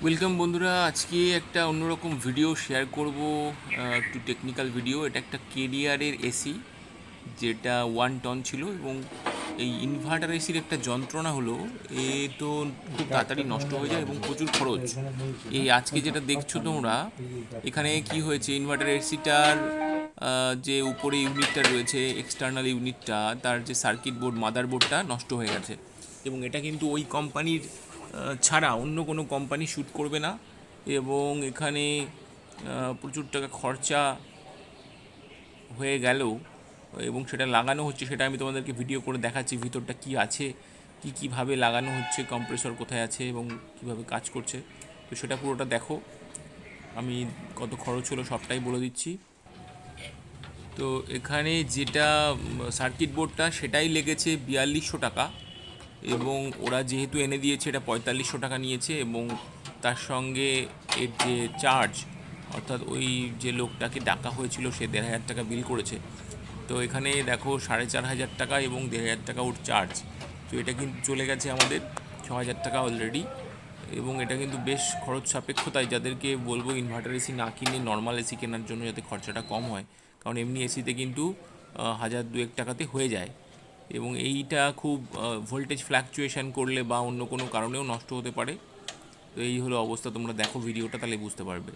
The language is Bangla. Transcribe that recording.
ওয়েলকাম বন্ধুরা, আজকে একটা অন্যরকম ভিডিও শেয়ার করব। একটু টেকনিক্যাল ভিডিও। এটা একটা কেডিআরের এসি, যেটা 1 টন ছিল। এবং এই ইনভার্টার এসির একটা যন্ত্রণা হলো, এ তো খুব তাড়াতাড়ি নষ্ট হয়ে যায় এবং প্রচুর খরচ। এই আজকে যেটা দেখছো তোমরা, এখানে কি হয়েছে, ইনভার্টার এসিটার যে উপরে ইউনিটটা রয়েছে, এক্সটার্নাল ইউনিটটা, তার যে সার্কিট বোর্ড, মাদার বোর্ডটা নষ্ট হয়ে গেছে। এবং এটা কিন্তু ওই কোম্পানির ছাড়া অন্য কোনো কোম্পানি শ্যুট করবে না। এবং এখানে প্রচুর টাকা খরচা হয়ে গেলেও, এবং সেটা লাগানো হচ্ছে, সেটা আমি তোমাদেরকে ভিডিও করে দেখাচ্ছি ভিতরটা কি আছে, কীভাবে লাগানো হচ্ছে, কম্প্রেসর কোথায় আছে এবং কিভাবে কাজ করছে। তো সেটা পুরোটা দেখো। আমি কত খরচ হলো সবটাই বলে দিচ্ছি। তো এখানে যেটা সার্কিট বোর্ডটা, সেটাই লেগেছে 4200 টাকা। এবং ওরা যেহেতু এনে দিয়েছে, এটা 4500 টাকা নিয়েছে। এবং তার সঙ্গে এর যে চার্জ, অর্থাৎ ওই যে লোকটাকে ডাকা হয়েছিল, সে 1500 টাকা বিল করেছে। তো এখানে দেখো 4500 টাকা এবং 1500 টাকা ওর চার্জ। তো এটা কিন্তু চলে গেছে আমাদের 6000 টাকা অলরেডি। এবং এটা কিন্তু বেশ খরচ সাপেক্ষ, তাই যাদেরকে বলবো ইনভার্টার এসি না কিনে নর্মাল এসি কেনার জন্য, যাতে খরচাটা কম হয়। কারণ এমনি এসিতে কিন্তু 1000-2000 টাকাতে হয়ে যায়। এবং এইটা খুব ভোল্টেজ ফ্ল্যাকচুয়েশন করলে বা অন্য কোনো কারণেও নষ্ট হতে পারে। তো এই হলো অবস্থা, তোমরা দেখো ভিডিওটা, তাহলে বুঝতে পারবে।